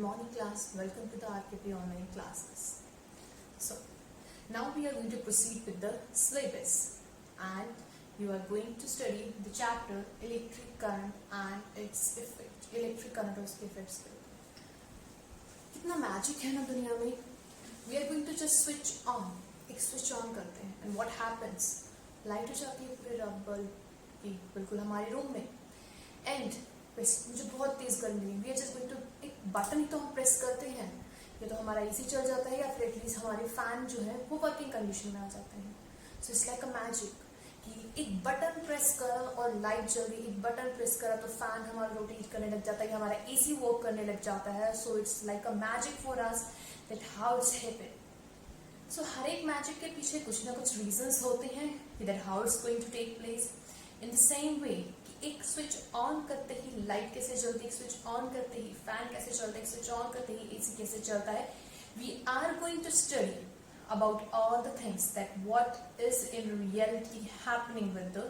morning class. Welcome to the RKP online classes. So, now we are going to proceed with the syllabus and you are going to study the chapter electric current and its effect. Electric current और उसके effects पे. कितना magic है ना दुनिया में. We are going to just switch on. एक switch on करते हैं and what happens? Light हो जाती है पूरे बल्ब की बिल्कुल हमारे रूम में and मुझे बहुत तेज गर्मी लगी. We are just going to एक बटन ही तो हम प्रेस करते हैं, या तो हमारा एसी चल जाता है या फिर एटलीस्ट हमारे फैन जो है वो वर्किंग कंडीशन में आ जाते हैं. सो इट्स लाइक अ मैजिक कि एक बटन प्रेस करा और लाइट जल गई, एक बटन प्रेस करा तो फैन हमारा रोटेट करने लग जाता है, हमारा एसी वर्क करने लग जाता है. So it's like a magic for us that how it's happen. So हर एक मैजिक के पीछे कुछ ना कुछ रीजंस होते हैं that how it's going to take place. In the same way एक स्विच ऑन करते ही लाइट कैसे जलती है, एक स्विच ऑन करते ही फैन कैसे चलता है, एक स्विच ऑन करते ही एसी कैसे चलता है. We are going to study about all the things that what is in reality happening with the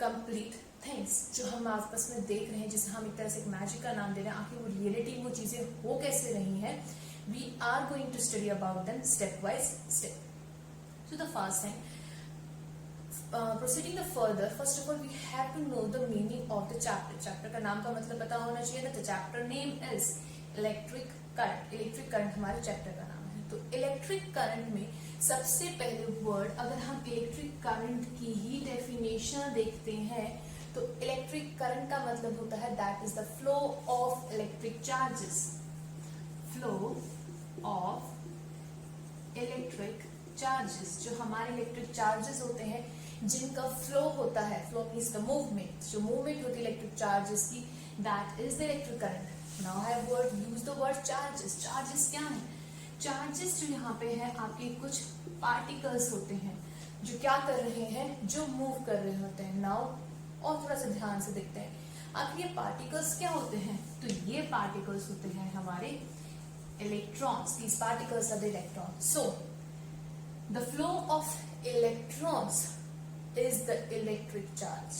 complete things जो हम आपस में देख रहे हैं, जिसे हम एक तरह से एक मैजिक का नाम दे रहे हैं. आखिर वो रियलिटी वो चीजें हो कैसे रही हैं. We are going to study about them step by step. So the first thing, proceeding the further, first of all we have to know the meaning of the chapter. chapter का नाम का मतलब पता होना चाहिए ना. the chapter name is electric current. electric current हमारे chapter का नाम है. तो electric current में सबसे पहले वर्ड, अगर हम electric current की ही definition देखते हैं तो electric current का मतलब होता है that is the flow of electric charges. flow of electric charges, जो हमारे इलेक्ट्रिक चार्जेस होते हैं जिनका फ्लो होता है. फ्लो मीन्स द मूवमेंट, जो मूवमेंट होती है इलेक्ट्रिक चार्जेस की, that is the electric current. Now I have use the word charges. Charges क्या है? चार्जेस जो यहाँ पे है आपके कुछ पार्टिकल्स होते हैं जो क्या कर रहे हैं, जो मूव कर रहे होते हैं. नाउ और थोड़ा सा ध्यान से देखते हैं आखिर ये पार्टिकल्स क्या होते हैं. तो ये पार्टिकल्स होते हैं हमारे electrons. These particles are the electrons. So the flow of electrons is the electric charge,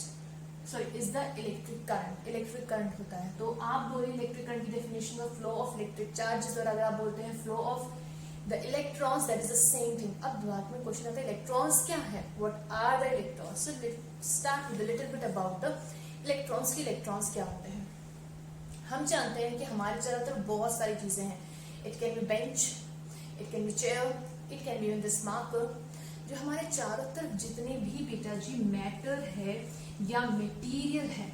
sorry is the electric current. electric current होता है. तो आप बोले इलेक्ट्रिक करंट की डेफिनेशन में फ्लो ऑफ इलेक्ट्रिक चार्जेस, और अगर आप बोलते हैं flow of the electrons, that is the same thing. अब दिमाग में क्वेश्चन आता है इलेक्ट्रॉन्स क्या है, what are the electrons. So let's start with a little bit about the electrons. की इलेक्ट्रॉन्स क्या होते हैं. हम जानते हैं कि हमारे चारों तरफ बहुत सारी चीजें हैं. It can be bench, it can be chair, it can be in this marker. जो हमारे चारों तरफ जितने भी बेटा जी मैटर है या मटेरियल है,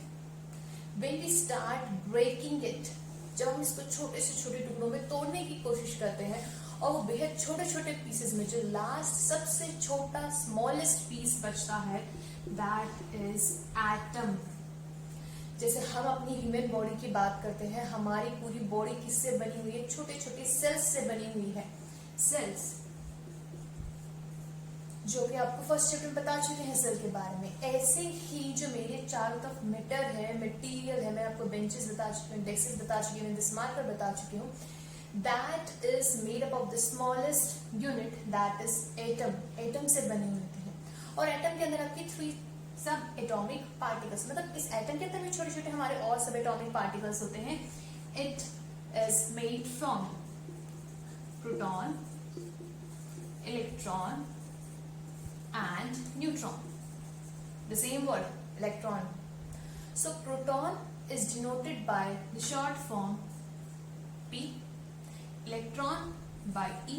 when we start breaking it, जब हम इसको छोटे से छोटे टुकड़ों में तोड़ने की कोशिश करते हैं और वो बेहद छोटे छोटे पीसेस में जो लास्ट सबसे छोटा स्मॉलेस्ट पीस बचता है, दैट इज एटम. जैसे हम अपनी ह्यूमन बॉडी की बात करते हैं, हमारी पूरी बॉडी किससे बनी हुई है, छोटे छोटे सेल्स से बनी हुई है. सेल्स जो कि आपको फर्स्ट चैप्टर में बता चुके हैं सेल के बारे में. ऐसे ही जो मेरे चारों तरफ मैटर है, मटेरियल है, मैं आपको बेंचेस बता चुकी हूँ, डेस्क्स बता चुकी हूँ, दिस मार्कर बता चुकी हूँ. That is made up of the smallest unit, that is atom. Atom से बने होते हैं और एटम के अंदर आपके 3 सब एटॉमिक पार्टिकल्स, मतलब इस एटम के अंदर भी छोटे छोटे हमारे और सब एटॉमिक पार्टिकल्स होते हैं. It is made from proton, electron and neutron. The same word, electron. So proton is denoted by the short form P, electron by E,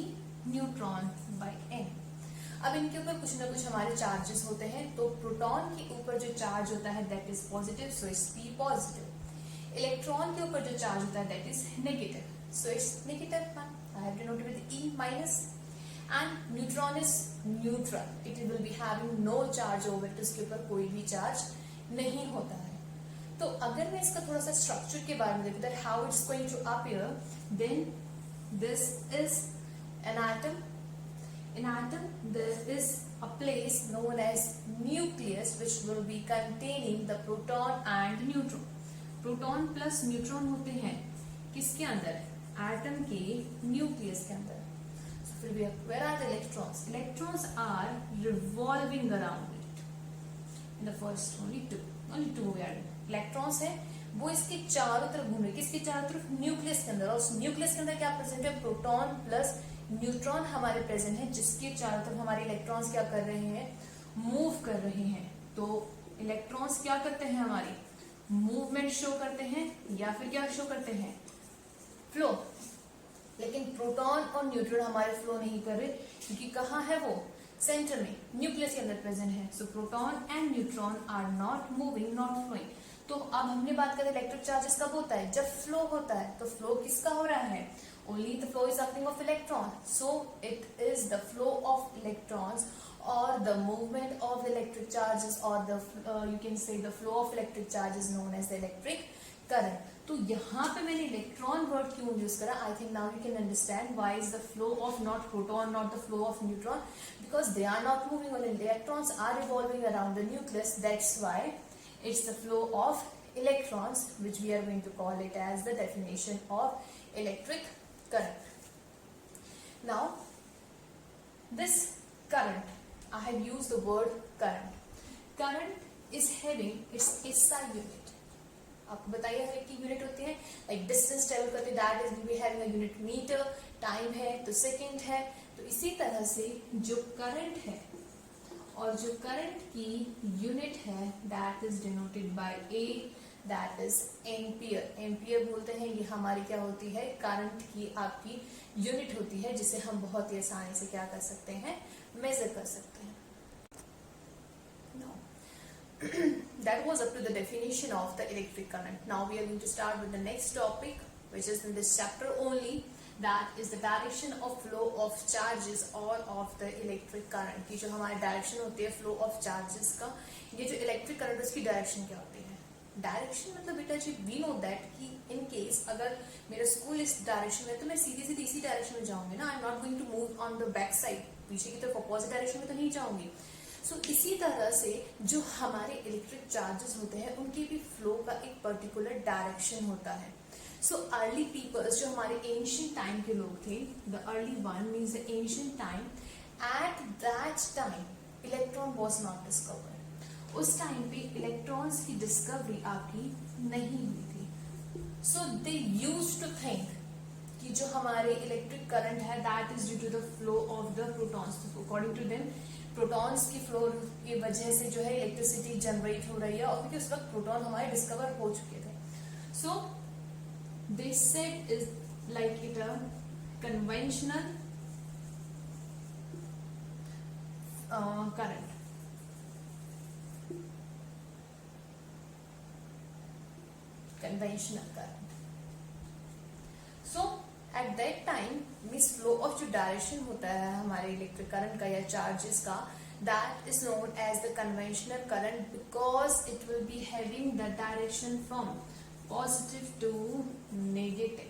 neutron by N. अब इनके ऊपर कुछ ना कुछ हमारे चार्जेस होते हैं. तो प्रोटॉन के ऊपर जो चार्ज होता है that is positive, so it's P positive. Electron के ऊपर जो चार्ज होता है that is negative, so it's negative 1. I have denoted with E minus. And neutron is neutral, it will be having no charge over it. उसके ऊपर कोई भी charge नहीं होता है. तो अगर मैं इसका थोड़ा सा स्ट्रक्चर के बारे में देखूं, that how it's going to appear, then this is an atom. In atom there is a place known as nucleus which will be containing the proton and neutron. Proton plus neutron होते हैं किसके अंदर, atom के nucleus के अंदर. Where are the electrons? Electrons are revolving around it. In the first only two we are. Electrons है वो इसके चारों तरफ घूम रही है, किसके चारों तरफ, न्यूक्लियस के अंदर। और उस न्यूक्लियस के अंदर क्या प्रेजेंट है, प्रोटॉन प्लस न्यूट्रॉन हमारे प्रेजेंट है, जिसके चारों तरफ हमारे इलेक्ट्रॉन्स क्या कर रहे हैं, मूव कर रहे हैं। तो इलेक्ट्रॉन्स क्या करते हैं, हमारी मूवमेंट शो करते हैं या फिर क्या शो करते हैं, फ्लो। लेकिन प्रोटॉन और न्यूट्रॉन हमारे फ्लो नहीं कर रहे, क्योंकि कहाँ है वो, सेंटर में, न्यूक्लियस के अंदर प्रेजेंट है। So proton and neutron are not moving, not flowing. तो अब हमने बात करें इलेक्ट्रिक चार्जेस कब होता है, जब फ्लो होता है। तो फ्लो किसका हो रहा है, only the flow is happening of electron. So it is the flow of electrons or the movement of the electric charges, or the you can say the flow of electric charges known as the electric current. तो यहाँ पे मैंने electron word क्यों use करा, I think now you can understand why is the flow of not proton, not the flow of neutron, because they are not moving और electrons are revolving around the nucleus, that's why it's the flow of electrons, which we are going to call it as the definition of electric current. Now this current, I have used the word current. Current is having its SI unit. आपको बताइए हर एक की unit होती है, like distance travel करते हैं, that is we having a unit metre, time है तो सेकंड है। तो इसी तरह से जो करंट है और जो करंट की यूनिट है, that is denoted by A, that is ampere. Ampere बोलते हैं, ये हमारी क्या होती है, करंट की आपकी यूनिट होती है, जिसे हम बहुत ही आसानी से क्या कर सकते हैं, मेजर कर सकते हैं। That was up to the definition of the electric current. Now we are going to start with the next topic, which is in this chapter only, that is the direction of flow of charges or of the electric current. की जो हमारी direction होती है flow of charges का, ये जो electric current है उसकी डायरेक्शन क्या होती है। डायरेक्शन मतलब बेटा जी वी नो दैट कि इन केस अगर मेरा स्कूल इस डायरेक्शन में, तो मैं सीधी सीधी इसी डायरेक्शन में जाऊंगी ना, I am not going to move on the back side, पीछे की तरफ अपोजिट डायरेक्शन में तो नहीं जाऊंगी। सो इसी तरह से जो हमारे इलेक्ट्रिक चार्जेस होते हैं उनके भी फ्लो का एक पर्टिकुलर डायरेक्शन होता है। सो अर्ली पीपल्स, जो हमारे एंशिएंट टाइम के लोग थे, the early one means the ancient time, at that time electron was not discovered. उस टाइम पे इलेक्ट्रॉन्स की डिस्कवरी आपकी नहीं हुई थी। So they used to think कि जो हमारे इलेक्ट्रिक करंट है that is due to the flow of the protons. According to them protons की फ्लो की वजह से जो है इलेक्ट्रिसिटी जनरेट हो रही है, और क्योंकि उस वक्त प्रोटॉन हमारे डिस्कवर हो चुके थे। So they said is like it a conventional current. Conventional current. So at that time means flow of जो डायरेक्शन होता है हमारे इलेक्ट्रिक करंट का या चार्जेस का, that is known as the conventional current, because it will be having the direction from positive to negative,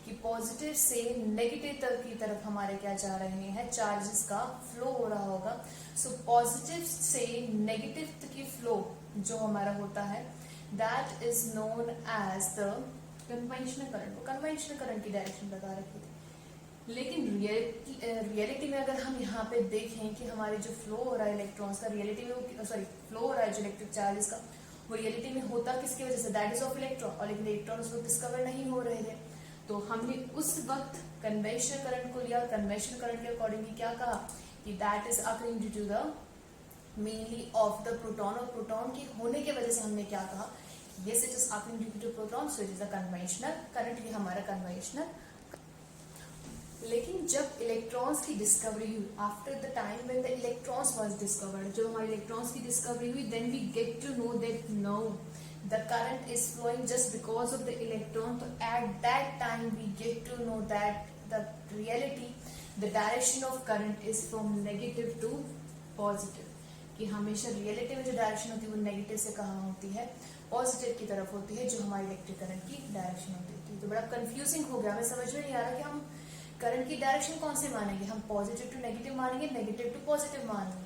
कि positive से negative की तरफ हमारे क्या जा रहे हैं, चार्जेस का फ्लो हो रहा होगा। सो पॉजिटिव से नेगेटिव की फ्लो जो हमारा होता है, that is known as the conventional current. Conventional current की डायरेक्शन बता रखी थी। लेकिन रियलिटी में अगर हम यहाँ पे देखें कि हमारे जो फ्लो हो रहा है इलेक्ट्रॉन्स का, रियलिटी में फ्लो हो रहा है जो इलेक्ट्रिक चार्जेस का, वो रियलिटी में होता किसकी वजह से, दैट इज ऑफ इलेक्ट्रॉन। और लेकिन इलेक्ट्रॉन उस वक्त डिस्कवर नहीं हो रहे थे, तो हमने उस वक्त कन्वेंशनल करंट को लिया। कन्वेंशनल करंट के अकॉर्डिंगली क्या कहा कि that is according due to the mainly of the proton, और प्रोटॉन के होने की वजह से हमने क्या कहा, yes it is occurring due to proton, so it is a conventional current, ये हमारा conventional। लेकिन जब इलेक्ट्रॉन्स की डिस्कवरी हुई, after the time when the electrons was discovered, जब हमारे इलेक्ट्रॉन्स की डिस्कवरी हुई, then we get to know that no the current is flowing just because of the electron. तो at that time we get to know that the reality, the direction of current is from negative to positive, कि हमेशा reality में जो direction होती है वो negative से कहाँ होती है, पॉजिटिव की तरफ होती है, जो हमारी इलेक्ट्रिक करंट की डायरेक्शन होती है। तो बड़ा कंफ्यूजिंग हो गया, हमें समझ में नहीं आ रहा कि हम करंट की डायरेक्शन कौन से मानेंगे, हम पॉजिटिव टू नेगेटिव मानेंगे, नेगेटिव टू पॉजिटिव मानेंगे।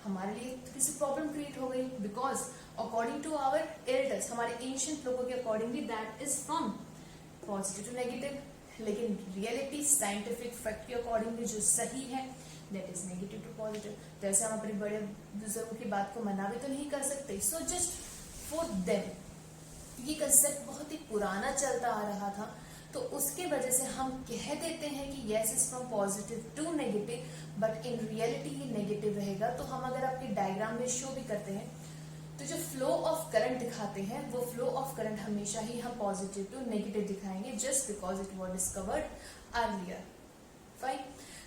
हमारे लिए किसी प्रॉब्लम क्रिएट हो गई, because according to our elders, हमारे एंशिएंट लोगों के accordingly that is from positive to negative, लेकिन रियलिटी साइंटिफिक फैक्ट के अकॉर्डिंगली जो सही है that is negative to positive. तो ऐसे हम अपने बड़े बुजुर्गों की बात को मना भी तो नहीं कर सकते। सो जस्ट फॉर देम ये कंसेप्ट बहुत ही पुराना चलता आ रहा था, तो उसके वजह से हम कह देते हैं कि yes is from positive to negative, but in reality ये नेगेटिव रहेगा। तो हम अगर आपके डायग्राम में शो भी करते हैं तो जो फ्लो ऑफ करंट दिखाते हैं वो फ्लो ऑफ करंट हमेशा ही हम पॉजिटिव टू नेगेटिव दिखाएंगे, just because it was discovered earlier. Fine.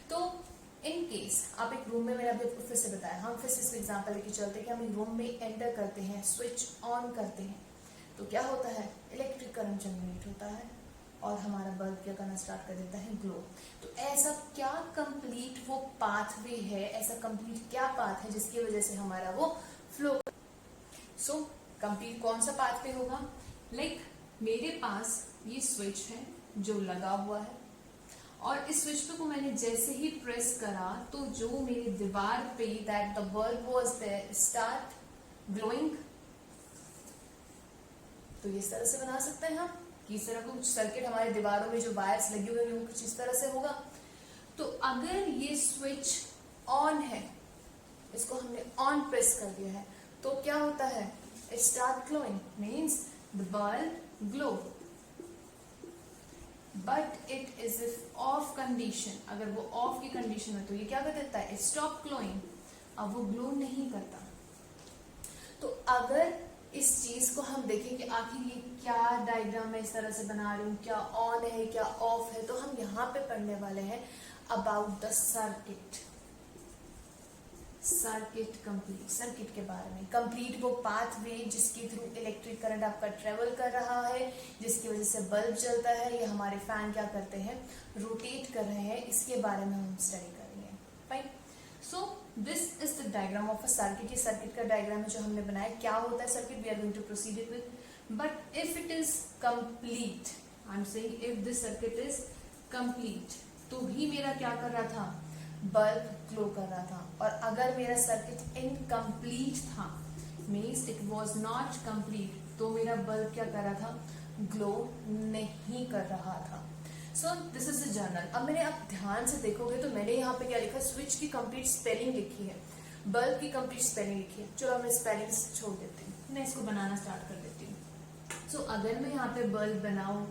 तो इन केस आप एक रूम में, मैंने अभी फिर से बताया, हम फिर से इसको एग्जांपल लेके चलते हैं कि हम एक रूम में एंटर करते हैं, स्विच ऑन करते हैं, तो क्या होता है, इलेक्ट्रिक करंट जनरेट होता है और हमारा बल्ब क्या करना स्टार्ट कर देता है, ग्लो। तो ऐसा क्या कंप्लीट वो पाथवे है, ऐसा कंप्लीट क्या पाथ है जिसकी वजह से हमारा वो फ्लो। सो कंप्लीट कौन सा पाथवे होगा, लाइक मेरे पास ये स्विच है जो लगा हुआ है, और इस स्विच पे को मैंने जैसे ही प्रेस करा तो जो मेरी दीवार पे that the bulb was their start glowing. तो इस तरह से बना सकते हैं हम कि इस तरह कुछ सर्किट हमारे दीवारों में जो वायर्स लगे हुए हैं वो कुछ इस तरह से होगा। तो अगर ये स्विच ऑन है, इसको हमने ऑन प्रेस कर दिया है, तो क्या होता है, it start glowing, means the bulb glow. But it is if of condition, अगर वो ऑफ की कंडीशन है तो ये क्या कर देता है, स्टॉप ग्लोइंग, अब वो ग्लो नहीं करता। तो अगर इस चीज को हम देखें कि आखिर ये क्या डायग्राम में इस तरह से बना रही हूँ, क्या ऑन है क्या ऑफ है, तो हम यहाँ पे पढ़ने वाले हैं about the circuit. Circuit complete, circuit के बारे में। कंप्लीट वो पाथवे जिसके थ्रू इलेक्ट्रिक करंट आपका ट्रेवल कर रहा है, जिसकी वजह से बल्ब जलता है, ये हमारे फैन क्या करते हैं, रोटेट कर रहे हैं, इसके बारे में हम स्टडी करेंगे। Fine. So this is the diagram of a circuit. ये सर्किट का डायग्राम है जो हमने बनाया। क्या होता है circuit, we are going to proceed it with, but if it is complete, I am saying if this circuit is complete, तो भी मेरा क्या कर रहा था, बल्ब ग्लो कर रहा था। और अगर मेरा सर्किट इनकम्प्लीट था, means it was not complete, तो मेरा बल्ब क्या कर रहा था, ग्लो नहीं कर रहा था। सो दिस इज अ जर्नल। अब मैंने, आप ध्यान से देखोगे तो मैंने यहाँ पे क्या लिखा, स्विच की कंप्लीट स्पेलिंग लिखी है, बल्ब की कंप्लीट स्पेलिंग लिखी है। चलो मैं स्पेलिंग छोड़ देती हूँ, मैं इसको बनाना स्टार्ट कर देती हूँ। सो अगर मैं यहाँ पे बल्ब बनाऊं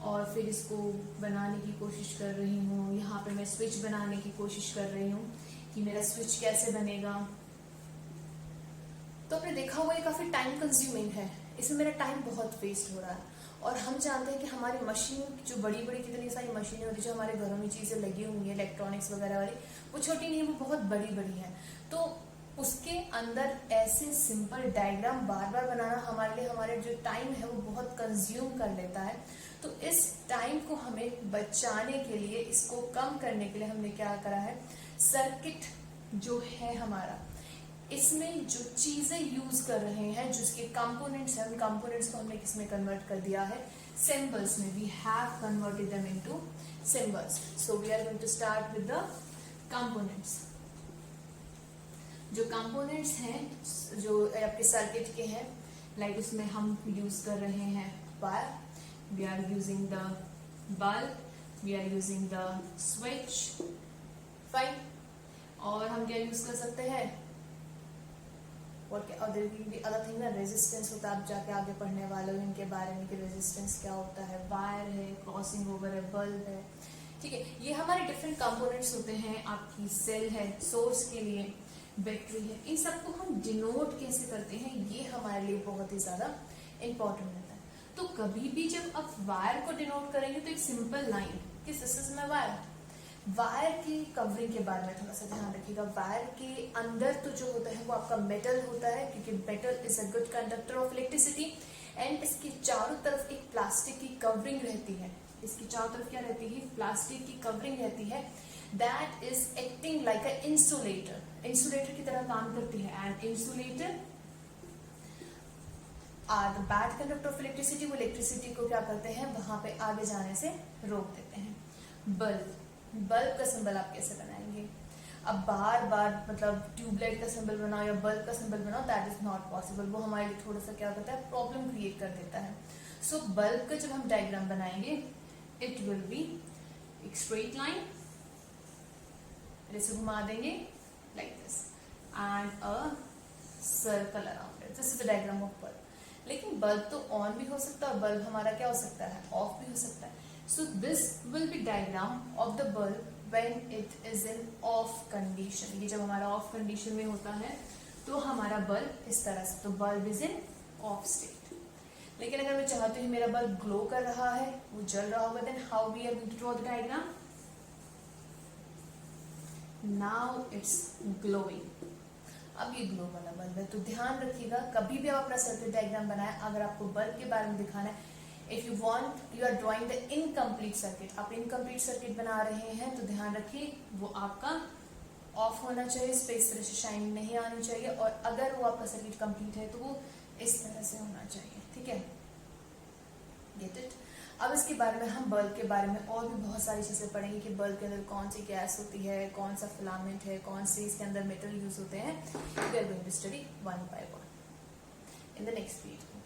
और फिर इसको बनाने की कोशिश कर रही हूँ, यहाँ पे मैं स्विच बनाने की कोशिश कर रही हूँ कि मेरा स्विच कैसे बनेगा, तो आपने देखा होगा ये काफी टाइम कंज्यूमिंग है, इसमें मेरा टाइम बहुत वेस्ट हो रहा है। और हम जानते हैं कि हमारी मशीन, जो बड़ी बड़ी कितनी सारी मशीनें होती है जो हमारे घरों में चीजें लगी हुई है इलेक्ट्रॉनिक्स वगैरह वाली, वो छोटी नहीं है, वो बहुत बड़ी बड़ी है। तो उसके अंदर ऐसे सिंपल डायग्राम बार बार बनाना हमारे लिए, हमारे जो टाइम है वो बहुत कंज्यूम कर लेता है। तो इस टाइम को हमें बचाने के लिए, इसको कम करने के लिए हमने क्या करा है, सर्किट जो है हमारा, इसमें जो चीजें यूज कर रहे हैं, जिसके कंपोनेंट्स हैं, उन कंपोनेंट्स को हमने किसमें कन्वर्ट कर दिया है, सिंबल्स में। We have converted them into symbols. So we are going to start with the components. जो कंपोनेंट्स हैं जो आपके सर्किट के हैं, लाइक उसमें हम यूज कर रहे हैं wire, we are using the bulb, we are using the switch. Fine. और हम क्या यूज कर सकते हैं, और there will be other thing ना, रेजिस्टेंस होता है, आप जाके आगे पढ़ने वाले हो इनके बारे में कि रेजिस्टेंस क्या होता है, वायर है, क्रॉसिंग ओवर है, बल्ब है। ठीक है, ये हमारे डिफरेंट कंपोनेंट्स होते हैं। आपकी सेल है, सोर्स के लिए बैटरी है, इन सबको हम डिनोट कैसे करते हैं, ये हमारे लिए बहुत ही ज्यादा इंपॉर्टेंट रहता है। तो कभी भी जब आप वायर को डिनोट करेंगे तो एक सिंपल लाइन कि this is my wire. Wire की कवरिंग के बारे में थोड़ा सा ध्यान रखिएगा। वायर के अंदर तो जो होता है वो आपका मेटल होता है, क्योंकि metal is a good conductor of electricity. And इसकी चारों तरफ एक प्लास्टिक की कवरिंग रहती है, इसकी चारों तरफ क्या रहती है, प्लास्टिक की कवरिंग रहती है, that is acting like a insulator, insulator की तरह काम करती है। एंड insulator are the bad conductor of electricity, वो इलेक्ट्रिसिटी को क्या करते हैं, वहां पे आगे जाने से रोक देते हैं। बल्ब, बल्ब का सिंबल आप कैसे बनाएंगे, अब बार बार मतलब ट्यूबलाइट का सिंबल बनाओ या बल्ब का सिंबल बनाओ, दैट इज नॉट पॉसिबल, वो हमारे लिए थोड़ा सा क्या करता है, प्रॉब्लम क्रिएट कर देता है। सो बल्ब का जब हम डायग्राम बनाएंगे, इट विल बी एक स्ट्रेट लाइन, ऐसे घुमा देंगे like this, and a circle around it, this is the diagram of bulb. लेकिन बल्ब तो ऑन भी हो सकता है और बल्ब हमारा क्या हो सकता है, ऑफ भी हो सकता है. So this will be diagram of the bulb when it is in of condition. ये जब हमारा ऑफ कंडीशन में होता है तो हमारा बल्ब इस तरह से, तो bulb is in of state. लेकिन अगर मैं चाहती हूँ मेरा बल्ब ग्लो कर रहा है, वो जल रहा होगा, then how we are going to draw the diagram. Now it's glowing. अब ये ग्लो वाला बल्ब है. तो ध्यान रखिएगा कभी भी आप अपना सर्किट डायग्राम बनाए, अगर आपको बल्ब के बारे में दिखाना है, if you want you are drawing the incomplete circuit, आप इनकम्प्लीट सर्किट बना रहे हैं तो ध्यान रखिए वो आपका ऑफ होना चाहिए, इस पे इस तरह से शाइनिंग नहीं आनी चाहिए, और अगर वो आपका सर्किट कंप्लीट है तो वो इस तरह से होना चाहिए. ठीक है, गेट इट. अब इसके बारे में हम बल्ब के बारे में और भी बहुत सारी चीजें पढ़ेंगे कि बल्ब के अंदर कौन सी गैस होती है, कौन सा फिलामेंट है, कौन से इसके अंदर मेटल यूज होते हैं. We are going to study one by one in the next video.